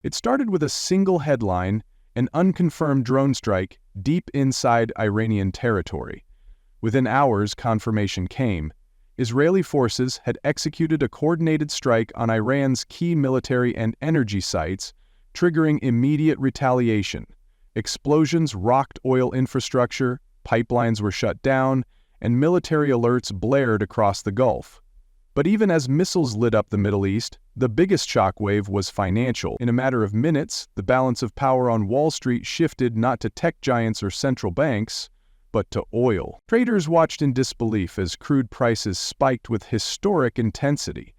It started with a single headline: an unconfirmed drone strike deep inside Iranian territory. Within hours, confirmation came. Israeli forces had executed a coordinated strike on Iran's key military and energy sites, triggering immediate retaliation. Explosions rocked oil infrastructure, pipelines were shut down, and military alerts blared across the Gulf. But even as missiles lit up the Middle East, the biggest shockwave was financial. In a matter of minutes, the balance of power on Wall Street shifted not to tech giants or central banks, but to oil. Traders watched in disbelief as crude prices spiked with historic intensity.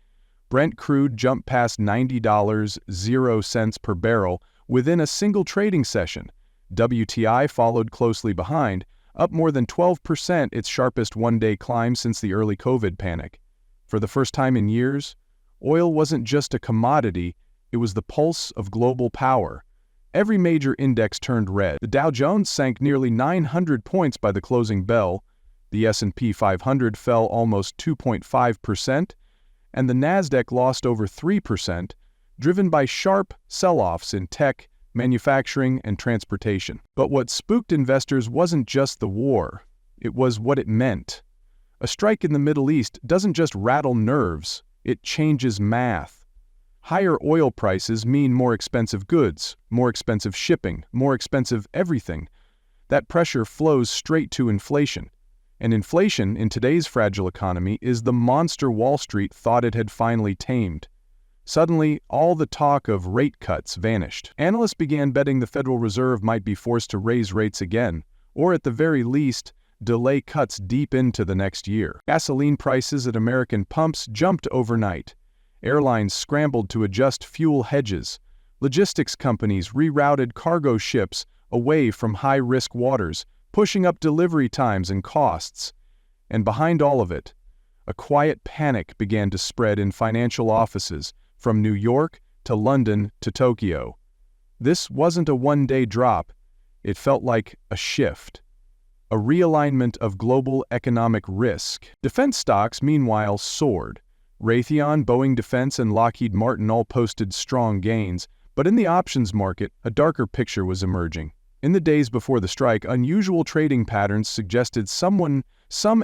Brent crude jumped past $90.00 per barrel within a single trading session. WTI followed closely behind, up more than 12%, its sharpest one-day climb since the early COVID panic. For the first time in years, oil wasn't just a commodity, it was the pulse of global power. Every major index turned red. The Dow Jones sank nearly 900 points by the closing bell, the S&P 500 fell almost 2.5%, and the Nasdaq lost over 3%, driven by sharp sell-offs in tech, manufacturing, and transportation. But what spooked investors wasn't just the war, it was what it meant. A strike in the Middle East doesn't just rattle nerves, it changes math. Higher oil prices mean more expensive goods, more expensive shipping, more expensive everything. That pressure flows straight to inflation. And inflation, in today's fragile economy, is the monster Wall Street thought it had finally tamed. Suddenly, all the talk of rate cuts vanished. Analysts began betting the Federal Reserve might be forced to raise rates again, or at the very least, delay cuts deep into the next year. Gasoline prices at American pumps jumped overnight. Airlines scrambled to adjust fuel hedges. Logistics companies rerouted cargo ships away from high-risk waters, pushing up delivery times and costs. And behind all of it, a quiet panic began to spread in financial offices, from New York to London to Tokyo. This wasn't a one-day drop. It felt like a shift. A realignment of global economic risk. Defense stocks, meanwhile, soared. Raytheon, Boeing Defense, and Lockheed Martin all posted strong gains, but in the options market, a darker picture was emerging. In the days before the strike, unusual trading patterns suggested some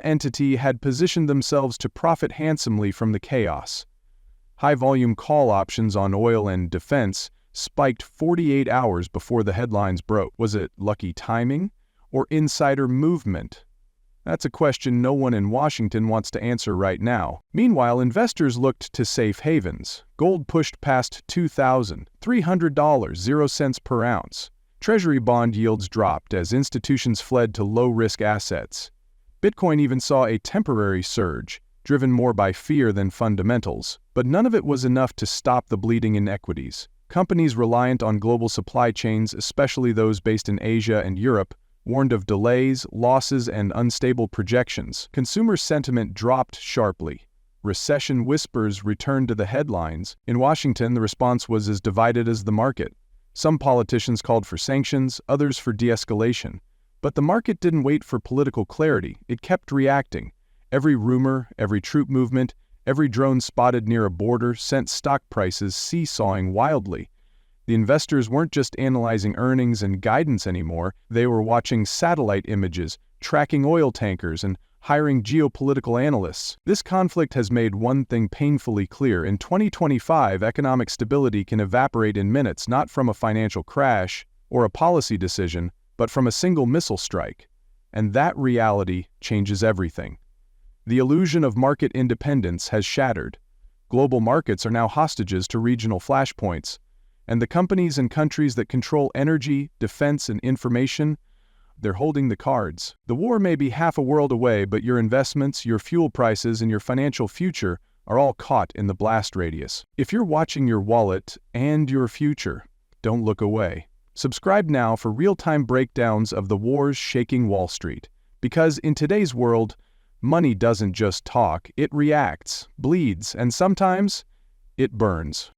entity had positioned themselves to profit handsomely from the chaos. High-volume call options on oil and defense spiked 48 hours before the headlines broke. Was it lucky timing? Or insider movement? That's a question no one in Washington wants to answer right now. Meanwhile, investors looked to safe havens. Gold pushed past $2,300.00 per ounce. Treasury bond yields dropped as institutions fled to low-risk assets. Bitcoin even saw a temporary surge, driven more by fear than fundamentals, but none of it was enough to stop the bleeding in equities. Companies reliant on global supply chains, especially those based in Asia and Europe, warned of delays, losses, and unstable projections. Consumer sentiment dropped sharply. Recession whispers returned to the headlines. In Washington, the response was as divided as the market. Some politicians called for sanctions, others for de-escalation. But the market didn't wait for political clarity. It kept reacting. Every rumor, every troop movement, every drone spotted near a border sent stock prices seesawing wildly. The investors weren't just analyzing earnings and guidance anymore, they were watching satellite images, tracking oil tankers, and hiring geopolitical analysts. This conflict has made one thing painfully clear. In 2025, economic stability can evaporate in minutes, not from a financial crash or a policy decision, but from a single missile strike. And that reality changes everything. The illusion of market independence has shattered. Global markets are now hostages to regional flashpoints, and the companies and countries that control energy, defense, and information, they're holding the cards. The war may be half a world away, but your investments, your fuel prices, and your financial future are all caught in the blast radius. If you're watching your wallet and your future, don't look away. Subscribe now for real-time breakdowns of the wars shaking Wall Street. Because in today's world, money doesn't just talk, it reacts, bleeds, and sometimes it burns.